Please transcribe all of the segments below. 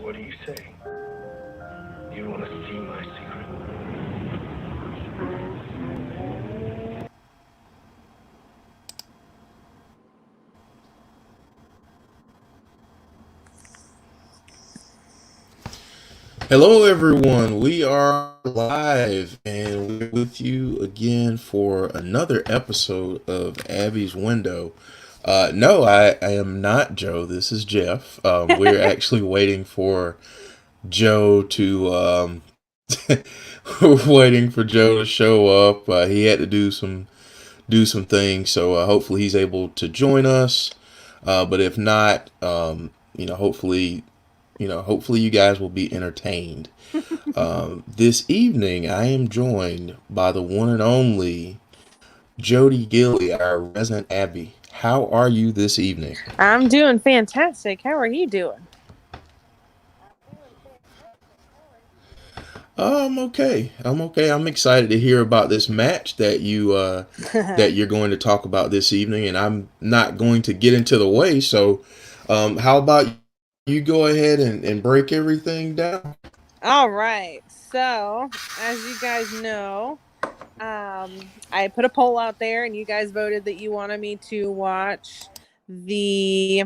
what do you say? You want to see my secret? Hello, everyone. We are live and we're with you again for another episode of Abby's Window. No, I am not Joe. This is Jeff. We're actually waiting for Joe to we're waiting for Joe to show up. He had to do some things, so hopefully he's able to join us. But if not, hopefully you guys will be entertained. This evening, I am joined by the one and only Jodie Gilly, our resident Abby. How are you this evening? I'm doing fantastic. How are you doing? I'm okay. I'm okay. I'm excited to hear about this match that you're going to talk about this evening, and I'm not going to get into the way. So, how about you go ahead and break everything down? All right. So, as you guys know, I put a poll out there and you guys voted that you wanted me to watch the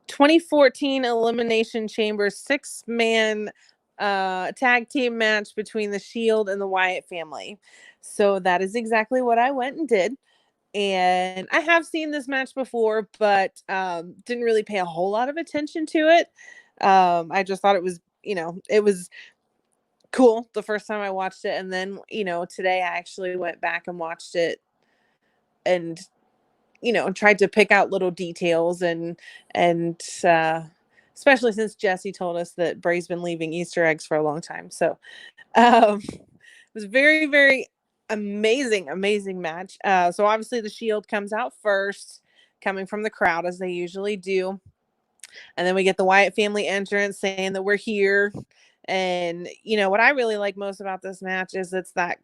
2014 Elimination Chamber 6-man tag team match between the Shield and the Wyatt family. So that is exactly what I went and did. And I have seen this match before, but didn't really pay a whole lot of attention to it. I just thought it was, it was cool the first time I watched it. And then, today I actually went back and watched it and, tried to pick out little details and especially since Jesse told us that Bray's been leaving Easter eggs for a long time. So it was very, very amazing match. So obviously the Shield comes out first, coming from the crowd as they usually do. And then we get the Wyatt family entrance saying that we're here. And, what I really like most about this match is it's the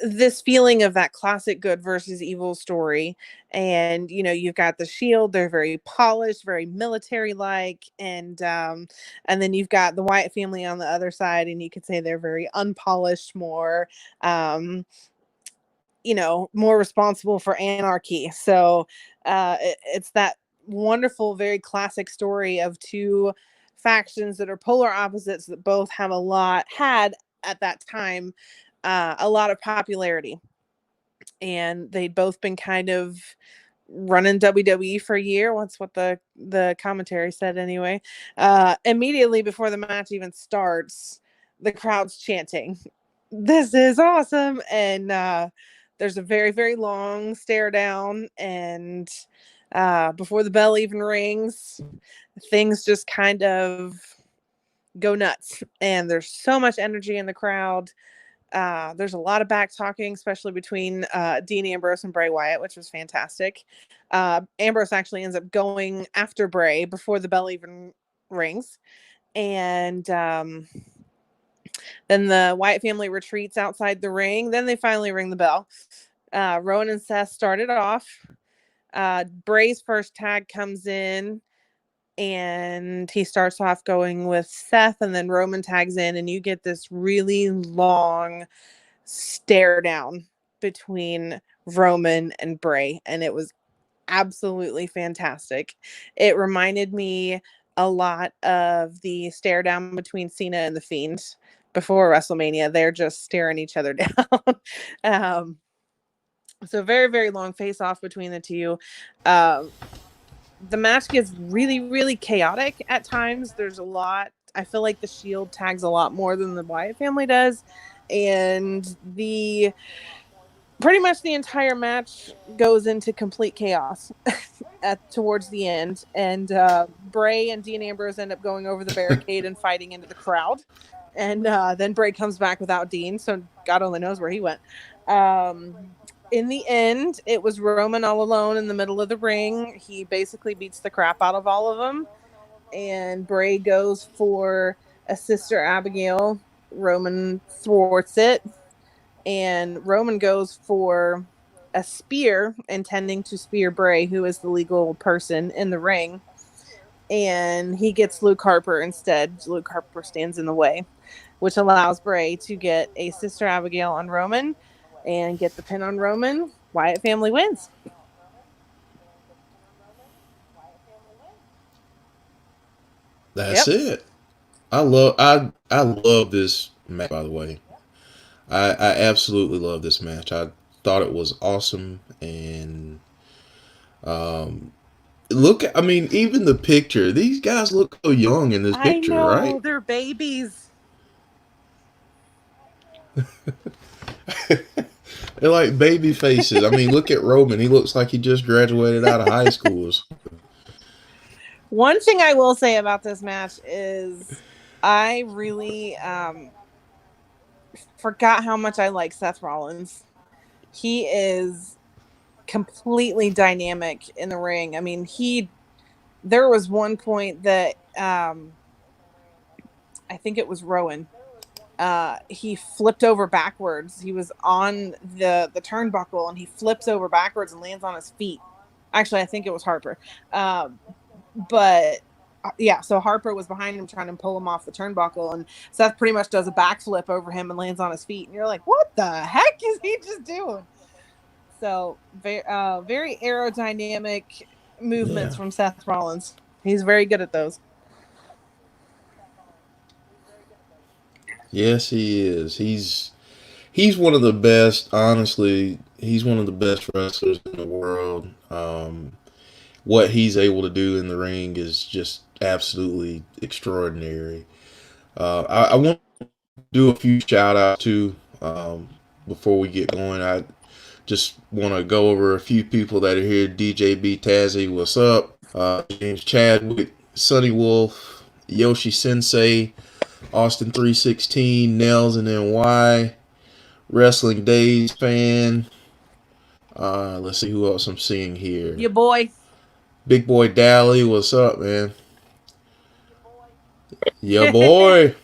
this feeling of that classic good versus evil story. And, you've got the Shield, they're very polished, very military like. And then you've got the Wyatt family on the other side, and you could say they're very unpolished, um, more responsible for anarchy. So it's that wonderful, very classic story of two factions that are polar opposites that both had at that time a lot of popularity. And they'd both been kind of running WWE for a year. That's what the commentary said anyway. Immediately before the match even starts, the crowd's chanting, "This is awesome!" And there's a very, very long stare down, and before the bell even rings, things just kind of go nuts. And there's so much energy in the crowd. There's a lot of back talking, especially between Dean Ambrose and Bray Wyatt, which was fantastic. Ambrose actually ends up going after Bray before the bell even rings. And then the Wyatt family retreats outside the ring. Then they finally ring the bell. Rowan and Seth started off. Bray's first tag comes in, and he starts off going with Seth, and then Roman tags in, and you get this really long stare down between Roman and Bray, and it was absolutely fantastic. It reminded me a lot of the stare down between Cena and the Fiend before WrestleMania. They're just staring each other down. So very, very long face off between the two. The match gets really, really chaotic at times. There's a lot. I feel like the Shield tags a lot more than the Wyatt family does. And pretty much the entire match goes into complete chaos towards the end. And Bray and Dean Ambrose end up going over the barricade and fighting into the crowd. And then Bray comes back without Dean, so God only knows where he went. In the end, it was Roman all alone in the middle of the ring. He basically beats the crap out of all of them. And Bray goes for a Sister Abigail. Roman thwarts it. And Roman goes for a spear, intending to spear Bray, who is the legal person in the ring. and he gets Luke Harper instead. Luke Harper stands in the way, which allows Bray to get a Sister Abigail on Roman and get the pin on Roman. Wyatt family wins. That's it. I love this match, by the way. I absolutely love this match. I thought it was awesome, and I mean, even the picture. These guys look so young in this picture, I know, right? they're babies. They're like baby faces. I mean, look at Roman. He looks like he just graduated out of high school. One thing I will say about this match is I really forgot how much I like Seth Rollins. He is completely dynamic in the ring. I mean, there was one point that I think it was Rowan. He flipped over backwards. He was on the turnbuckle and he flips over backwards and lands on his feet. Actually, I think it was Harper. But yeah, so Harper was behind him trying to pull him off the turnbuckle, and Seth pretty much does a backflip over him and lands on his feet. And you're like, what the heck is he just doing? So very aerodynamic movements from Seth Rollins. He's very good at those. Yes, he is. He's one of the best. Honestly, he's one of the best wrestlers in the world. What he's able to do in the ring is just absolutely extraordinary. I want to do a few shout outs too before we get going. I just want to go over a few people that are here. DJ B Tazzy, what's up? James Chadwick, Sonny Wolf, Yoshi Sensei, Austin 316, Nels and NY, Wrestling Days fan. Let's see who else I'm seeing here. Your boy. Big Boy Dally, what's up, man? Yeah, boy.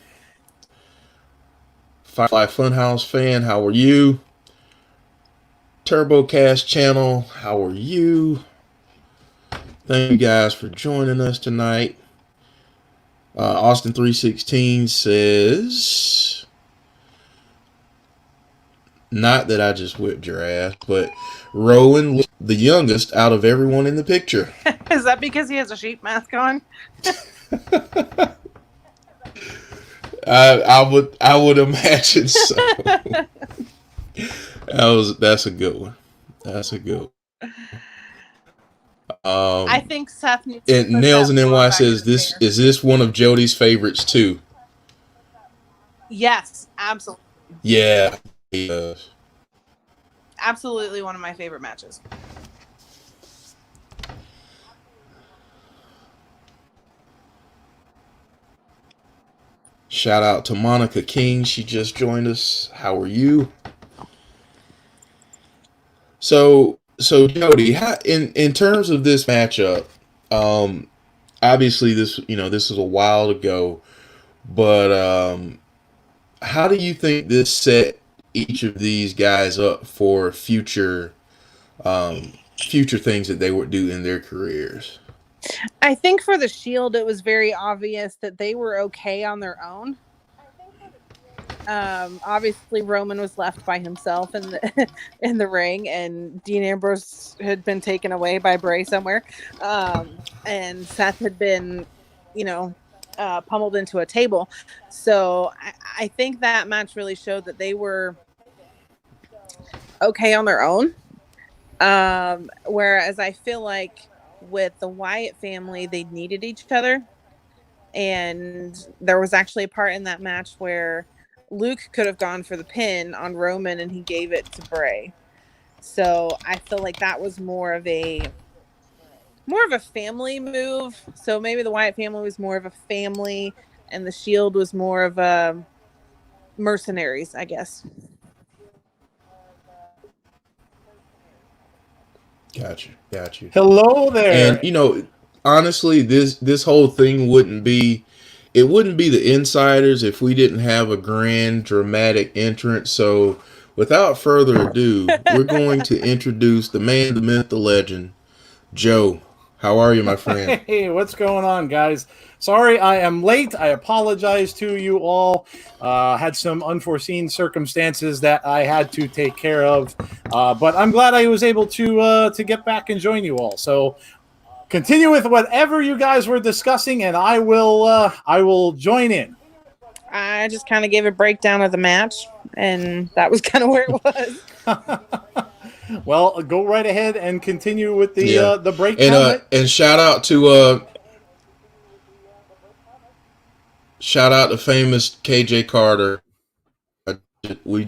Firefly Funhouse fan, how are you? TurboCast channel, how are you? Thank you guys for joining us tonight. Austin 316 says, not that I just whipped your ass, but Rowan was the youngest out of everyone in the picture. Is that because he has a sheep mask on? I would imagine so. That's a good one. That's a good one. I think Seth needs to Nails and NY says is this one of Jodie's favorites too? Yes, absolutely. Yeah, he does. Absolutely one of my favorite matches. Shout out to Monica King. She just joined us. How are you? So Jodie, in terms of this matchup, obviously this is a while ago, but how do you think this set each of these guys up for future things that they would do in their careers? I think for the Shield, it was very obvious that they were okay on their own. Obviously, Roman was left by himself in the ring, and Dean Ambrose had been taken away by Bray somewhere, and Seth had been, pummeled into a table. So I think that match really showed that they were okay on their own. Whereas I feel like with the Wyatt family, they needed each other. And there was actually a part in that match where Luke could have gone for the pin on Roman and he gave it to Bray. So I feel like that was more of a family move. So maybe the Wyatt family was more of a family and the Shield was more of a mercenaries, I guess. Got you. Hello there. And honestly, this whole thing wouldn't be the Insiders if we didn't have a grand dramatic entrance. So without further ado, we're going to introduce the man, the myth, the legend, Joe. How are you, my friend? Hey, what's going on, guys? Sorry, I am late. I apologize to you all. Had some unforeseen circumstances that I had to take care of, but I'm glad I was able to get back and join you all. So continue with whatever you guys were discussing, and I will join in. I just kind of gave a breakdown of the match, and that was kind of where it was. Well, go right ahead and continue with the breakdown. And shout out to famous KJ Carter. We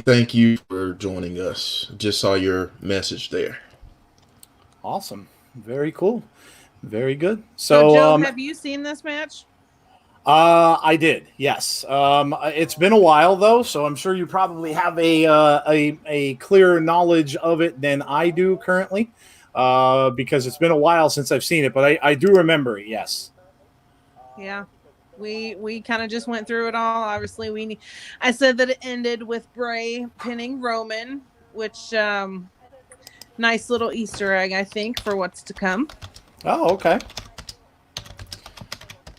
thank you for joining us. Just saw your message there. Awesome, very cool, very good. So Joe, have you seen this match? I did, yes. It's been a while though, so I'm sure you probably have a clearer knowledge of it than I do currently, because it's been a while since I've seen it. But I do remember it, yes. Yeah, we kind of just went through it all. Obviously, I said that it ended with Bray pinning Roman, which nice little Easter egg, I think, for what's to come. Oh, okay.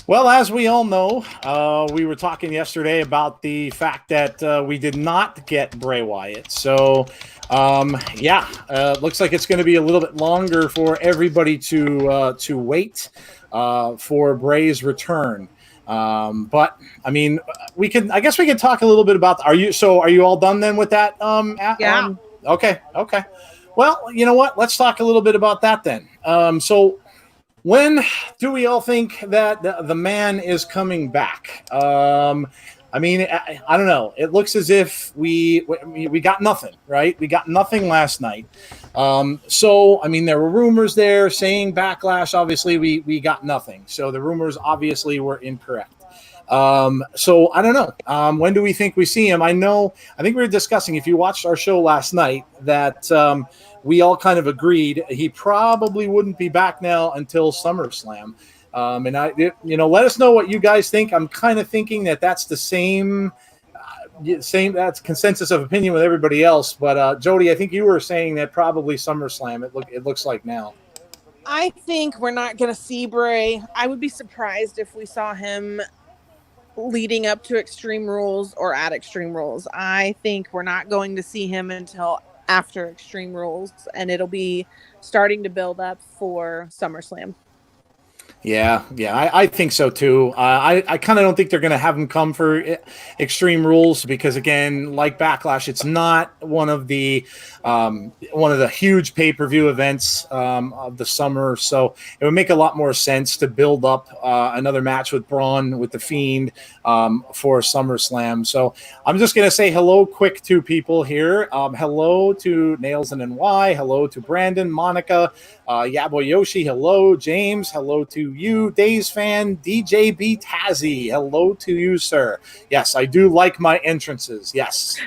Well, as we all know, we were talking yesterday about the fact that we did not get Bray Wyatt. So, looks like it's going to be a little bit longer for everybody to wait for Bray's return. But I mean, I guess we can talk a little bit about. Are you all done then with that? Yeah. Okay. Well, you know what? Let's talk a little bit about that then. So. When do we all think that the man is coming back? I mean, I don't know. It looks as if we got nothing, right? We got nothing last night. So, I mean, there were rumors there saying Backlash. Obviously, we got nothing. So the rumors obviously were incorrect. So I don't know. When do we think we see him? I think we were discussing, if you watched our show last night, that we all kind of agreed he probably wouldn't be back now until SummerSlam. And let us know what you guys think. I'm kind of thinking that that's the same that's consensus of opinion with everybody else. But Jodie, I think you were saying that probably SummerSlam. It looks like now. I think we're not going to see Bray. I would be surprised if we saw him leading up to Extreme Rules or at Extreme Rules. I think we're not going to see him until after Extreme Rules, and it'll be starting to build up for SummerSlam. Yeah, I think so too. I kind of don't think they're going to have him come for Extreme Rules because, again, like Backlash, it's not one of the huge pay-per-view events of the summer. So it would make a lot more sense to build up another match with Braun with the Fiend for SummerSlam. So I'm just going to say hello quick to people here. Hello to Nails and NY. Hello to Brandon, Monica, Yabo Yoshi. Hello, James. Hello to you, Days fan, DJ B Tazzy. Hello to you, sir. Yes, I do like my entrances. Yes.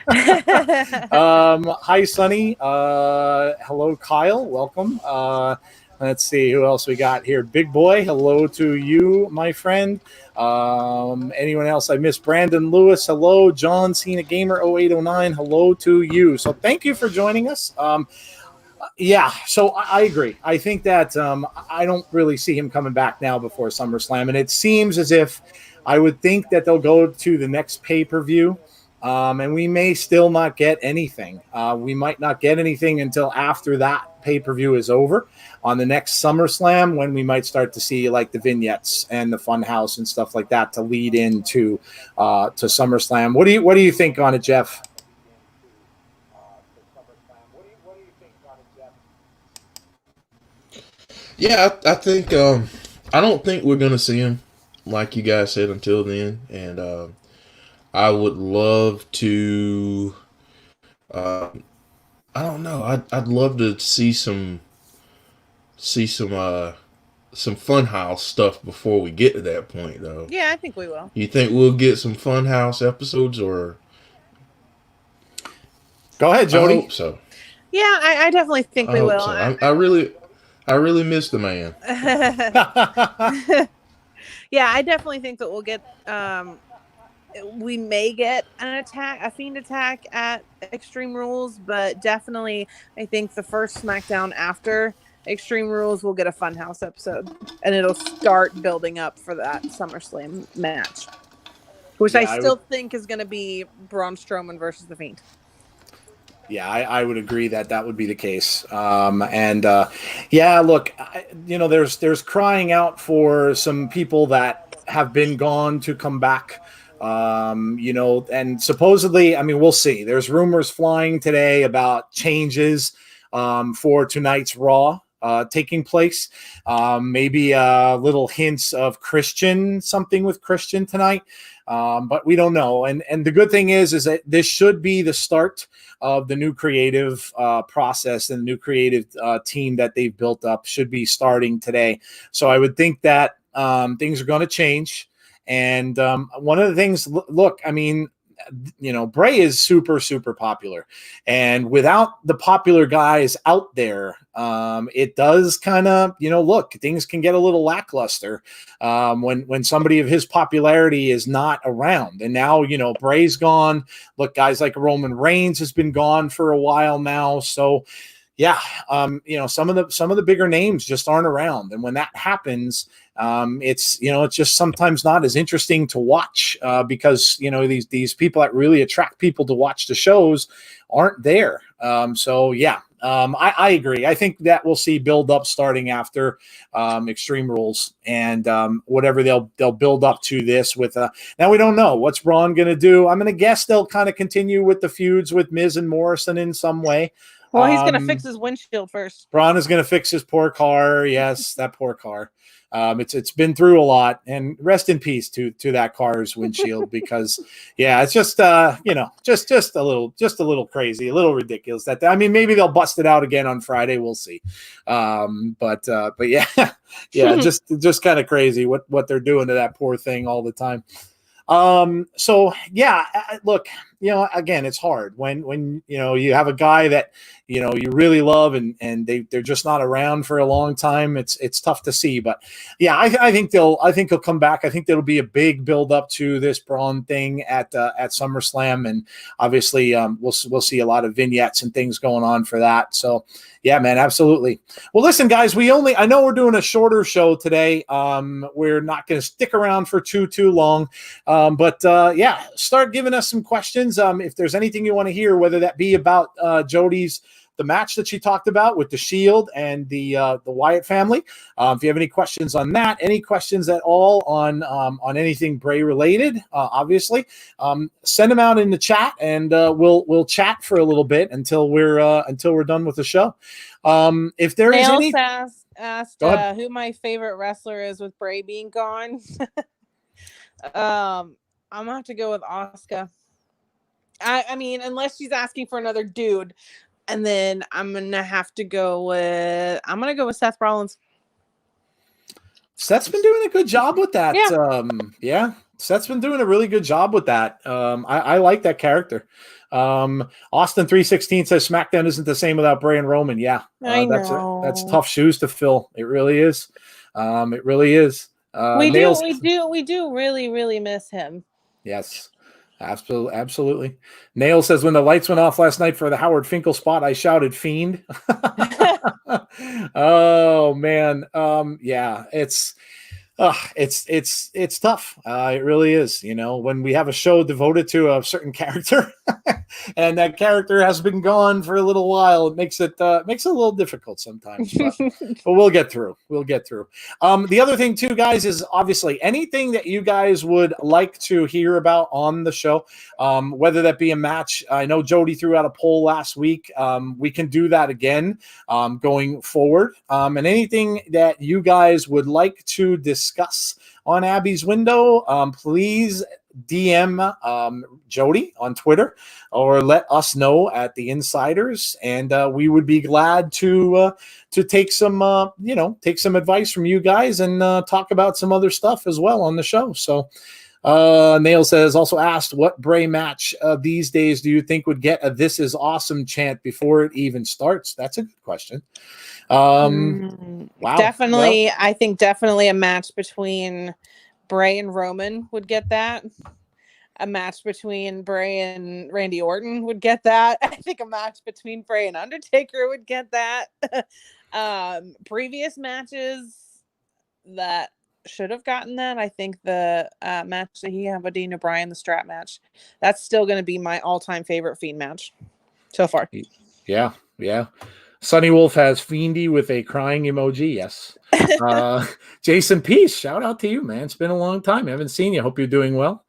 Hi, Sonny. Hello, Kyle. Welcome. Let's see who else we got here. Big Boy. Hello to you, my friend. Anyone else I missed? Brandon Lewis. Hello, John Cena Gamer 0809. Hello to you. So thank you for joining us. Yeah, so I agree. I think that I don't really see him coming back now before SummerSlam, and it seems as if I would think that they'll go to the next pay-per-view, and we may still not get anything. We might not get anything until after that pay-per-view is over on the next SummerSlam, when we might start to see like the vignettes and the Funhouse and stuff like that to lead into to SummerSlam. What do you think on it, Jeff? Yeah, I think I don't think we're gonna see him, like you guys said, until then. And I would love to. I don't know. I'd love to see some Funhouse stuff before we get to that point, though. Yeah, I think we will. You think we'll get some Funhouse episodes, or? Go ahead, Jodie. I hope so. Yeah, I definitely think we will. So. I really miss the man. Yeah, I definitely think that we'll get. We may get a Fiend attack at Extreme Rules, but definitely, I think the first SmackDown after Extreme Rules will get a Funhouse episode, and it'll start building up for that SummerSlam match, which Yeah, I still think is going to be Braun Strowman versus The Fiend. Yeah, I would agree that would be the case. Yeah, look, there's crying out for some people that have been gone to come back. And supposedly, I mean, we'll see. There's rumors flying today about changes for tonight's Raw taking place. Maybe little hints of something with Christian tonight. But we don't know. And the good thing is that this should be the start of the new creative process, and the new creative team that they've built up should be starting today. So I would think that things are going to change. And one of the things, look, I mean, Bray is super, super popular, and without the popular guys out there, it does kind of, look, things can get a little lackluster when somebody of his popularity is not around. And now, Bray's gone. Look, guys like Roman Reigns has been gone for a while now. So yeah, some of the bigger names just aren't around. And when that happens, it's just sometimes not as interesting to watch because these people that really attract people to watch the shows aren't there. I agree. I think that we'll see build up starting after Extreme Rules, and whatever they'll build up to this with. Now we don't know what's Braun going to do. I'm going to guess they'll kind of continue with the feuds with Miz and Morrison in some way. Well, he's going to fix his windshield first. Braun is going to fix his poor car. Yes, that poor car. It's been through a lot, and rest in peace to that car's windshield because it's just just a little crazy, a little ridiculous. Maybe they'll bust it out again on Friday. We'll see. But yeah, just kind of crazy what they're doing to that poor thing all the time. Look, again, it's hard when you have a guy that you really love and they're just not around for a long time. It's tough to see, but yeah, I think he'll come back. I think there'll be a big build up to this Braun thing at SummerSlam, and obviously we'll see a lot of vignettes and things going on for that. So yeah, man, absolutely. Well, listen, guys, I know we're doing a shorter show today. We're not going to stick around for too long, but start giving us some questions. If there's anything you want to hear, whether that be about Jodie's the match that she talked about with the Shield and the Wyatt family. If you have any questions on that, any questions at all on anything Bray related, obviously, send them out in the chat, and we'll chat for a little bit until we're done with the show. If there is any asked who my favorite wrestler is with Bray being gone. I'm gonna have to go with Asuka. I mean, unless she's asking for another dude. And then I'm gonna go with Seth Rollins. Seth's been doing a good job with that. Yeah. Seth's been doing a really good job with that. I like that character. Austin 316 says SmackDown isn't the same without Bray and Roman. Yeah, I know. That's tough shoes to fill. It really is. It really is. We do really, really miss him. Yes. Absolutely. Nail says, when the lights went off last night for the Howard Finkel spot, I shouted Fiend. Oh man. It's tough. It really is. When we have a show devoted to a certain character and that character has been gone for a little while, it makes it a little difficult sometimes, but we'll get through. The other thing too, guys, is obviously anything that you guys would like to hear about on the show, whether that be a match. I know Jodie threw out a poll last week. We can do that again, going forward. And anything that you guys would like to discuss on Abby's Window, please DM Jodie on Twitter or let us know at the Insiders, and we would be glad to take some advice from you guys and talk about some other stuff as well on the show. So Nail says, also asked, what Bray match these days do you think would get a "This is awesome" chant before it even starts? That's a good question. Wow. Definitely. Well, I think definitely a match between Bray and Roman would get that. A match between Bray and Randy Orton would get that. I think a match between Bray and Undertaker would get that. Previous matches that should have gotten that, I think the match that he had with Dean O'Brien, the strap match, that's still going to be my all-time favorite Fiend match so far. Yeah. Sunny Wolf has Fiendy with a crying emoji. Yes. Jason Peace, shout out to you, man. It's been a long time. I haven't seen you. Hope you're doing well.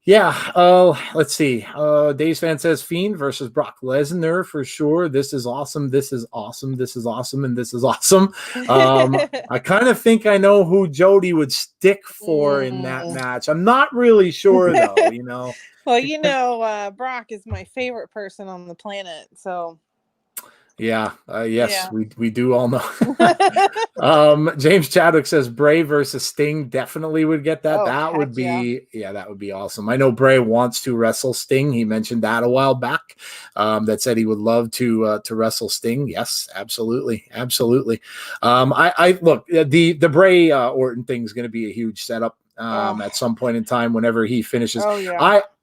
Let's see. Days Fan says Fiend versus Brock Lesnar for sure. This is awesome. This is awesome. This is awesome. And this is awesome. I kind of think I know who Jodie would stick for in that match. I'm not really sure though, you know. Well, Brock is my favorite person on the planet, so. Yes, yeah. We do all know. James Chadwick says Bray versus Sting definitely would get that. That would be awesome. I know Bray wants to wrestle Sting. He mentioned that a while back. That said he would love to wrestle Sting. Yes, absolutely. I look, the Bray Orton thing is going to be a huge setup at some point in time whenever he finishes.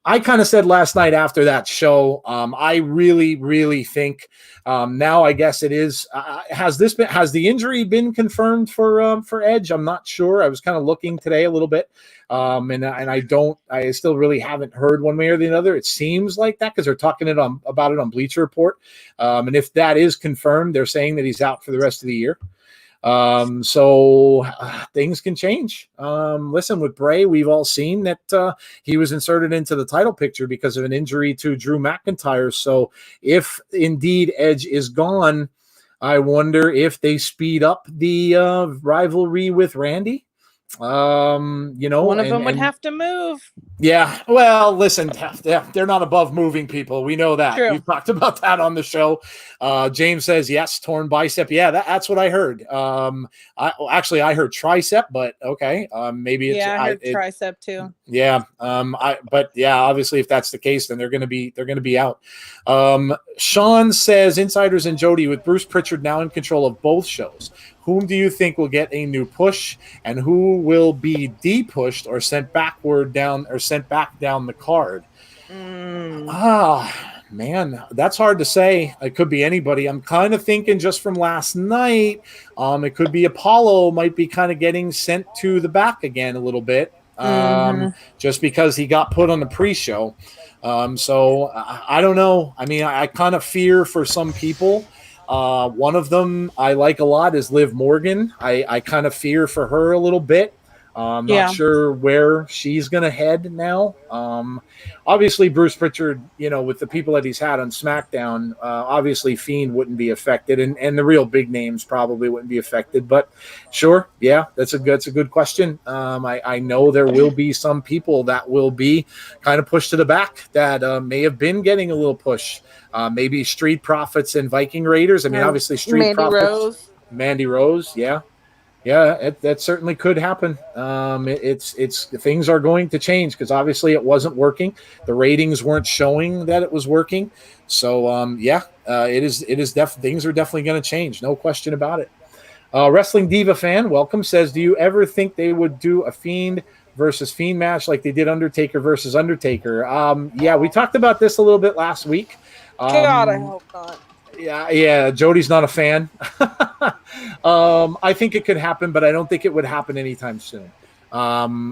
I kind of said last night after that show, I really think now I guess it is. Has the injury been confirmed for Edge? I'm not sure. I was kind of looking today a little bit, and I still really haven't heard one way or the other. It seems like that because they're talking about it on Bleacher Report, and if that is confirmed, they're saying that he's out for the rest of the year. So things can change. Listen, with Bray, we've all seen that he was inserted into the title picture because of an injury to Drew McIntyre. So if indeed Edge is gone, I wonder if they speed up the rivalry with Randy. One of them would have to move. Yeah, well, listen, they're not above moving people. We know that. True. We've talked about that on the show. James says yes, torn bicep. Yeah, that's what I heard. I heard tricep, but okay, maybe it's I heard tricep too. Yeah, obviously, if that's the case, then they're going to be out. Sean says Insiders and Jodie with Bruce Pritchard now in control of both shows. Whom do you think will get a new push, and who will be de-pushed or sent back down the card? Man, that's hard to say. It could be anybody. I'm kind of thinking just from last night, it could be Apollo might be kind of getting sent to the back again a little bit, just because he got put on the pre-show. So I don't know. I mean, I kind of fear for some people. One of them I like a lot is Liv Morgan. I kind of fear for her a little bit. Not sure where she's going to head now. Obviously, Bruce Pritchard, with the people that he's had on SmackDown, obviously Fiend wouldn't be affected, and the real big names probably wouldn't be affected. But sure, yeah, that's a good question. I know there will be some people that will be kind of pushed to the back that may have been getting a little push. Maybe Street Profits and Viking Raiders. I mean, obviously Street Profits. Mandy Rose, yeah. Yeah, that certainly could happen. It's things are going to change because obviously it wasn't working. The ratings weren't showing that it was working. So things are definitely going to change. No question about it. Wrestling Diva fan, welcome, says, do you ever think they would do a Fiend versus Fiend match like they did Undertaker versus Undertaker? Yeah, we talked about this a little bit last week. God, I hope not. Yeah. Jodie's not a fan. I think it could happen, but I don't think it would happen anytime soon.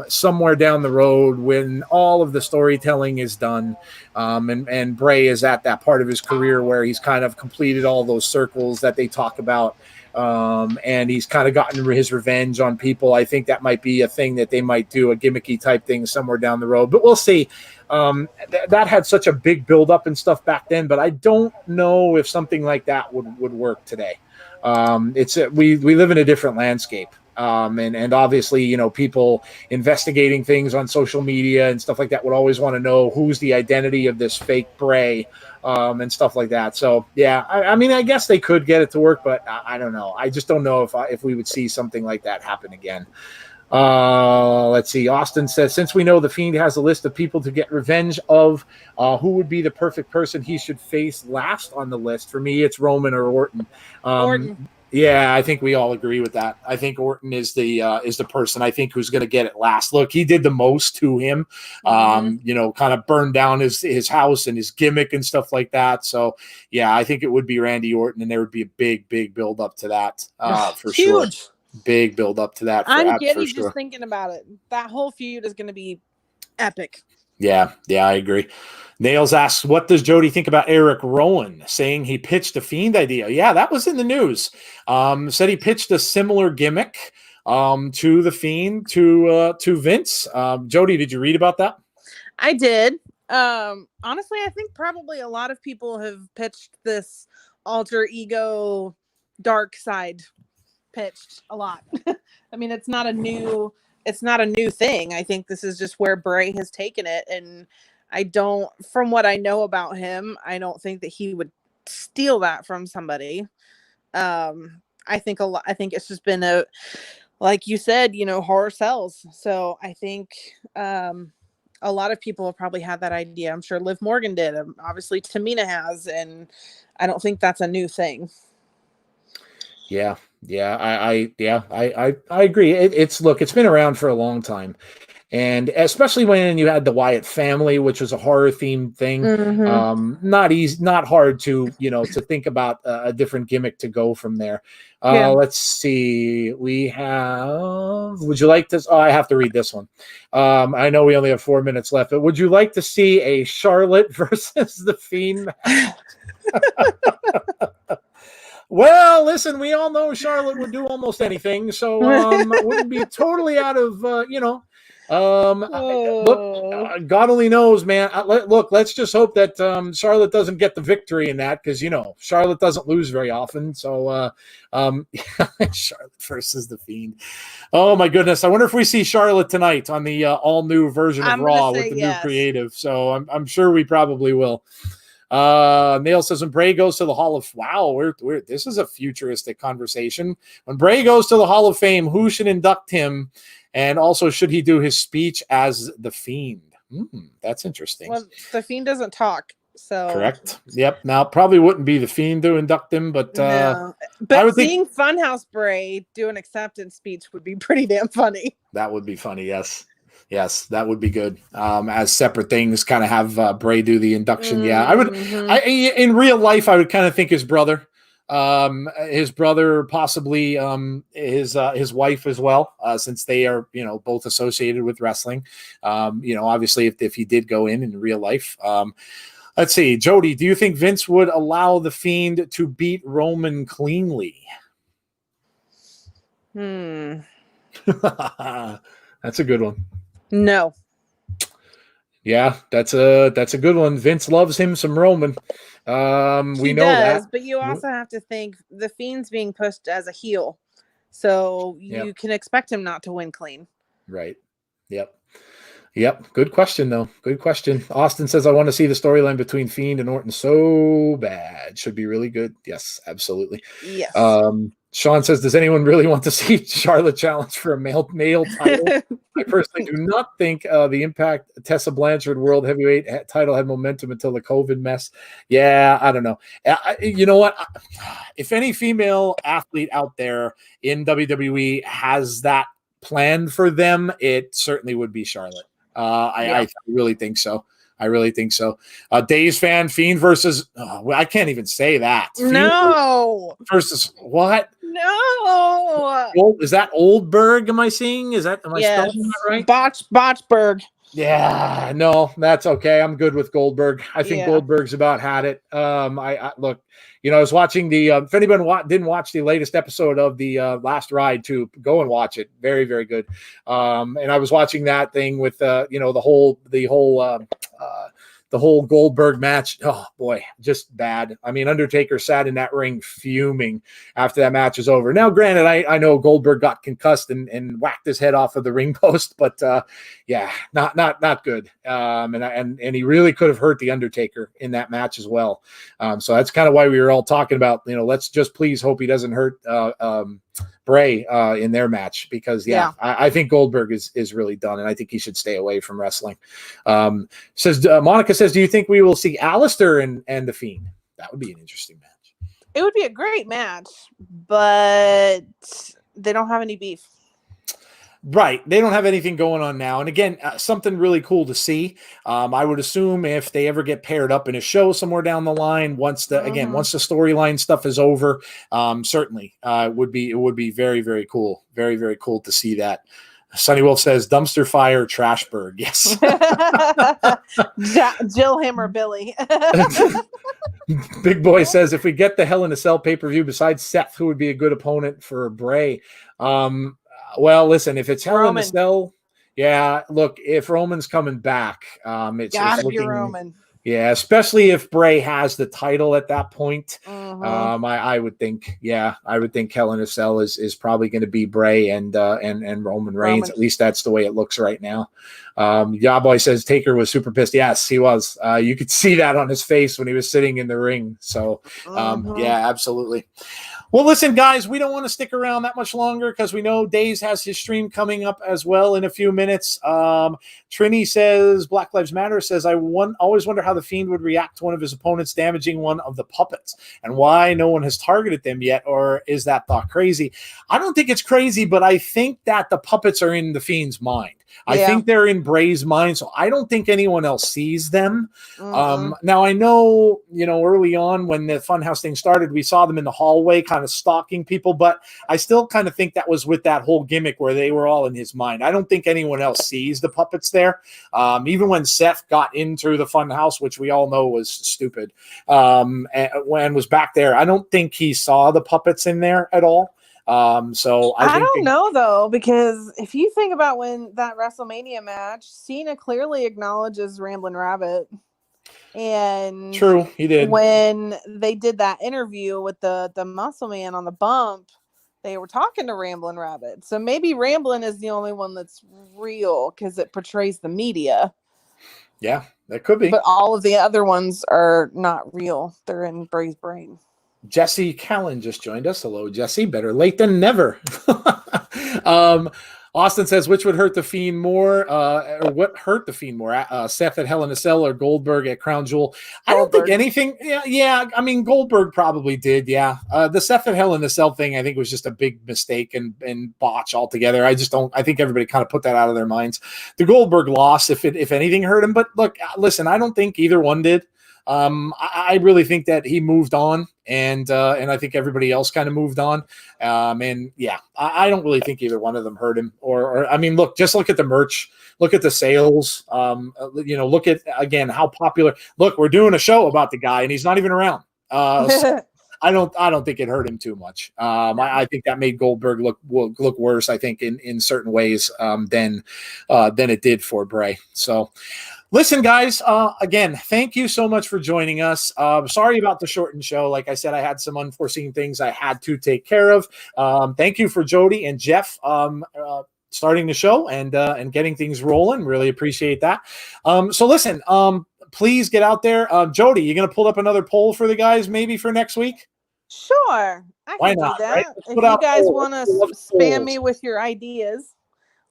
Somewhere down the road when all of the storytelling is done, and Bray is at that part of his career where he's kind of completed all those circles that they talk about, and he's kind of gotten his revenge on people. I think that might be a thing that they might do, a gimmicky type thing somewhere down the road, but we'll see. That had such a big buildup and stuff back then, but I don't know if something like that would work today. We live in a different landscape. And obviously, people investigating things on social media and stuff like that would always want to know who's the identity of this fake Bray, and stuff like that. So yeah, I mean, I guess they could get it to work, but I don't know. I just don't know if we would see something like that happen again. Let's see. Austin says, since we know the Fiend has a list of people to get revenge of, who would be the perfect person he should face last on the list? For me, it's Roman or Orton. Orton. Yeah, I think we all agree with that. I think Orton is the person I think who's going to get it last. Look, he did the most to him, kind of burned down his house and his gimmick and stuff like that. So yeah, I think it would be Randy Orton, and there would be a big build up to that for sure. Huge. Big build up to that. I'm giddy sure. just thinking about it. That whole feud is going to be epic. Yeah, I agree. Nails asks, what does Jody think about Eric Rowan saying he pitched a Fiend idea? Yeah, that was in the news. Said he pitched a similar gimmick to the Fiend to Vince. Jody, did you read about that? I did. Honestly, I think probably a lot of people have pitched this alter ego dark side pitched a lot. I mean, it's not a new thing. I think this is just where Bray has taken it, and from what I know about him, I don't think that he would steal that from somebody. I think it's just been like you said, horror sells. So I think a lot of people have probably had that idea. I'm sure Liv Morgan did. Obviously Tamina has, and I don't think that's a new thing. Yeah, I agree. It's been around for a long time. And especially when you had the Wyatt family, which was a horror themed thing, not hard to think about a different gimmick to go from there. Let's see. We have. Would you like this? Oh, I have to read this one. I know we only have 4 minutes left, but would you like to see a Charlotte versus the Fiend match? Well, listen, we all know Charlotte would do almost anything, so it wouldn't be totally out of Look, God only knows, man. Look, let's just hope that Charlotte doesn't get the victory in that, because Charlotte doesn't lose very often. So Charlotte versus the Fiend. Oh my goodness! I wonder if we see Charlotte tonight on the all new version of Raw with the new creative. So I'm sure we probably will. Neil says when Bray goes to the Hall of this is a futuristic conversation. When Bray goes to the Hall of Fame, who should induct him? And also, should he do his speech as the Fiend? That's interesting. Well, the Fiend doesn't talk, so correct. Yep. Now, probably wouldn't be the Fiend to induct him, but no. But I would seeing Funhouse Bray do an acceptance speech would be pretty damn funny. That would be funny. Yes, that would be good. As separate things, kind of have Bray do the induction. Yeah, I would. In real life, I would kind of think his brother, possibly his wife as well, since they are both associated with wrestling. Obviously, if he did go in real life. Let's see, Jody, do you think Vince would allow the Fiend to beat Roman cleanly? That's a good one. No. Yeah, that's a good one. Vince loves him some Roman. We know that. But you also have to think the Fiend's being pushed as a heel. So you can expect him not to win clean. Right. Yep. Good question, though. Good question. Austin says, I want to see the storyline between Fiend and Orton so bad. Should be really good. Yes, absolutely. Yes. Sean says, does anyone really want to see Charlotte challenge for a male title? I personally do not think the Impact Tessa Blanchard World Heavyweight title had momentum until the COVID mess. Yeah, I don't know. You know what? If any female athlete out there in WWE has that planned for them, it certainly would be Charlotte. I really think so. Days fan, Fiend versus I can't even say that. No. Fiend versus what? No. Is that Oldberg? Am I spelling that right? Botchberg. Yeah, no, that's okay. I'm good with Goldberg. I think Goldberg's about had it. I look, I was watching the. If anyone didn't watch the latest episode of the Last Ride, to go and watch it. Very, very good. And I was watching that thing with the whole Goldberg match. Oh boy, just bad. I mean, Undertaker sat in that ring fuming after that match was over. Now, granted, I know Goldberg got concussed and whacked his head off of the ring post, but not good. And he really could have hurt the Undertaker in that match as well. So that's kind of why we were all talking about, let's just please hope he doesn't hurt Bray in their match, because I think Goldberg is really done, and I think he should stay away from wrestling. Monica says, do you think we will see Alistair and the Fiend? That would be an interesting match. It would be a great match, but they don't have any beef. Right. They don't have anything going on now. And again, something really cool to see. I would assume if they ever get paired up in a show somewhere down the line, once the storyline stuff is over, certainly it would be very, very cool. Very, very cool to see that. Sunny Wolf says dumpster fire Trashberg. Yes. Jill him or Billy. Big Boy says if we get the Hell in a Cell pay-per-view besides Seth, who would be a good opponent for Bray? Well, listen, if it's Hell in a Cell, yeah, look, if Roman's coming back, it's looking, be Roman. Yeah, especially if Bray has the title at that point. I would think Hell in a Cell is probably going to be Bray and Roman Reigns. At least that's the way it looks right now. Yawboy says Taker was super pissed. Yes, he was. You could see that on his face when he was sitting in the ring. So, yeah, absolutely. Well, listen, guys, we don't want to stick around that much longer because we know Days has his stream coming up as well in a few minutes. Trini says, Black Lives Matter says, always wonder how the Fiend would react to one of his opponents damaging one of the puppets and why no one has targeted them yet, or is that thought crazy? I don't think it's crazy, but I think that the puppets are in the Fiend's mind. I think they're in Bray's mind, so I don't think anyone else sees them. Now, I know, early on when the Funhouse thing started, we saw them in the hallway kind of stalking people, but I still kind of think that was with that whole gimmick where they were all in his mind. I don't think anyone else sees the puppets there. Even when Seth got into the Funhouse, which we all know was stupid, and was back there, I don't think he saw the puppets in there at all. So I don't know though, because if you think about when that WrestleMania match, Cena clearly acknowledges Ramblin' Rabbit, and true, he did. When they did that interview with the Muscle Man on the bump, they were talking to Ramblin' Rabbit. So maybe Ramblin' is the only one that's real because it portrays the media. Yeah, that could be. But all of the other ones are not real. They're in Bray's brain. Jesse Callan just joined us. Hello, Jesse. Better late than never. Austin says, which would hurt the Fiend more? Or what hurt the Fiend more? Seth at Hell in a Cell or Goldberg at Crown Jewel? I don't think anything. Yeah. I mean, Goldberg probably did. Yeah. The Seth at Hell in a Cell thing, I think, was just a big mistake and botch altogether. I think everybody kind of put that out of their minds. The Goldberg loss, if anything, hurt him. But look, listen, I don't think either one did. I really think that he moved on, and I think everybody else kind of moved on. And yeah, I don't really think either one of them hurt him. Or I mean, look at the merch, look at the sales. Look at again how popular. Look, we're doing a show about the guy, and he's not even around. So I don't think it hurt him too much. I think that made Goldberg look worse. I think in certain ways than it did for Bray. So. Listen, guys, again, thank you so much for joining us. Sorry about the shortened show. Like I said, I had some unforeseen things I had to take care of. Thank you for Jodie and Jeff starting the show and getting things rolling. Really appreciate that. So listen, please get out there. Jodie, you going to pull up another poll for the guys maybe for next week? Sure. Why not? Do that. Right? If you guys want to spam me with your ideas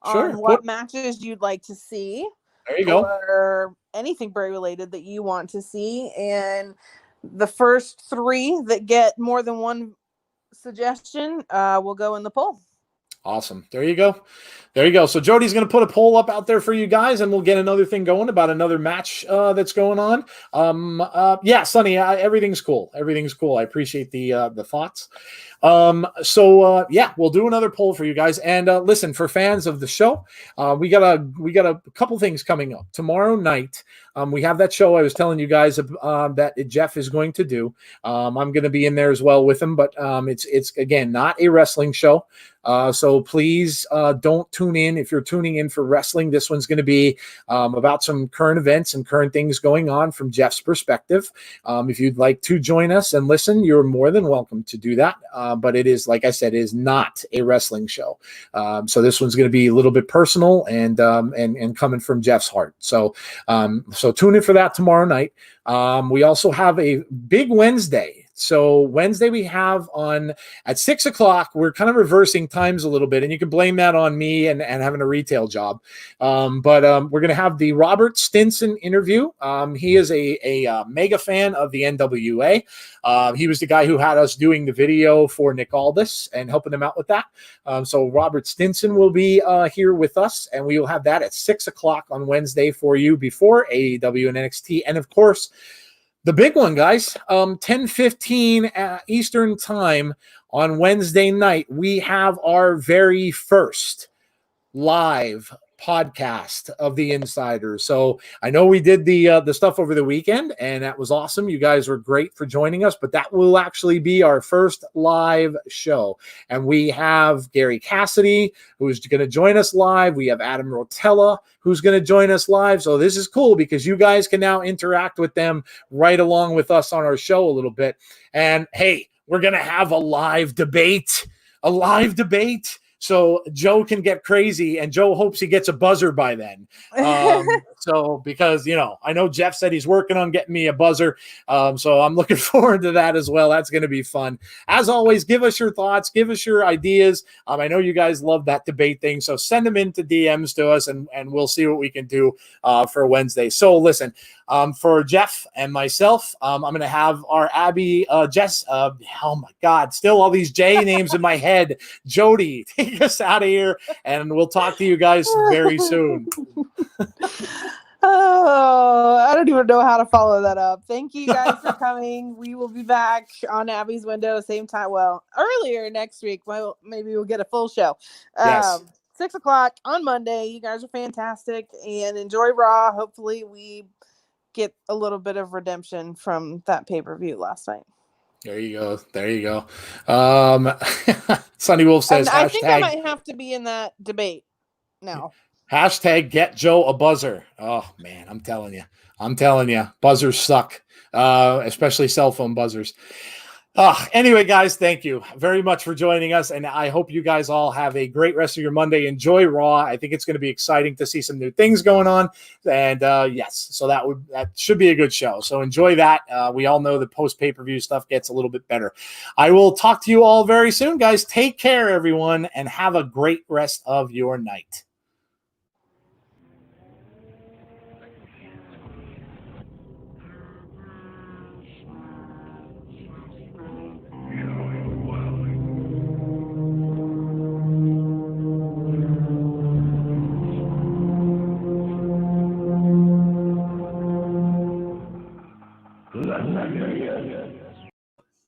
on what matches you'd like to see. There you go. Or anything Bray related that you want to see. And the first 3 that get more than one suggestion will go in the poll. Awesome. There you go. So Jodie's going to put a poll up out there for you guys, and we'll get another thing going about another match that's going on. Yeah, Sonny, everything's cool. I appreciate the thoughts. Yeah, we'll do another poll for you guys. And listen, for fans of the show, we got a couple things coming up tomorrow night. We have that show I was telling you guys that Jeff is going to do. I'm going to be in there as well with him, but it's again not a wrestling show. So please don't tune in if you're tuning in for wrestling. This one's going to be about some current events and current things going on from Jeff's perspective. If you'd like to join us and listen, you're more than welcome to do that. But it is, like I said, it is not a wrestling show. So this one's going to be a little bit personal and coming from Jeff's heart. So tune in for that tomorrow night. We also have a big Wednesday So Wednesday we have on at 6 o'clock. We're kind of reversing times a little bit, and you can blame that on me and having a retail job. But we're going to have the Robert Stinson interview. He is a mega fan of the NWA. He was the guy who had us doing the video for Nick Aldis and helping him out with that. So Robert Stinson will be here with us, and we will have that at 6 o'clock on Wednesday for you before AEW and NXT. And of course, the big one, guys, 10:15 Eastern time on Wednesday night, we have our very first live podcast of the Insiders. So I know we did the stuff over the weekend, and that was awesome. You guys were great for joining us, but that will actually be our first live show. And we have Gary Cassidy, who's going to join us live. We have Adam Rotella, who's going to join us live. So this is cool because you guys can now interact with them right along with us on our show a little bit. And hey, we're going to have a live debate. So Joe can get crazy, and Joe hopes he gets a buzzer by then. So because, I know Jeff said he's working on getting me a buzzer. So I'm looking forward to that as well. That's going to be fun. As always, give us your thoughts. Give us your ideas. I know you guys love that debate thing. So send them into DMs to us, and we'll see what we can do for Wednesday. So listen, for Jeff and myself, I'm going to have our Abby, Jess, oh my God, still all these J names in my head. Jodie, take us out of here, and we'll talk to you guys very soon. Oh, I don't even know how to follow that up. Thank you guys for coming. We will be back on Abby's Window, same time. Well, earlier next week. Well, maybe we'll get a full show. Yes. 6 o'clock on Monday. You guys are fantastic, and enjoy Raw. Hopefully we get a little bit of redemption from that pay-per-view last night. There you go. Sunny Wolf says, and I think I might have to be in that debate now. Hashtag get Joe a buzzer. Oh man, I'm telling you, buzzers suck, especially cell phone buzzers. Anyway, guys, thank you very much for joining us, and I hope you guys all have a great rest of your Monday. Enjoy Raw. I think it's going to be exciting to see some new things going on, and yes, so that should be a good show. So enjoy that. We all know the post pay-per-view stuff gets a little bit better. I will talk to you all very soon, guys. Take care, everyone, and have a great rest of your night.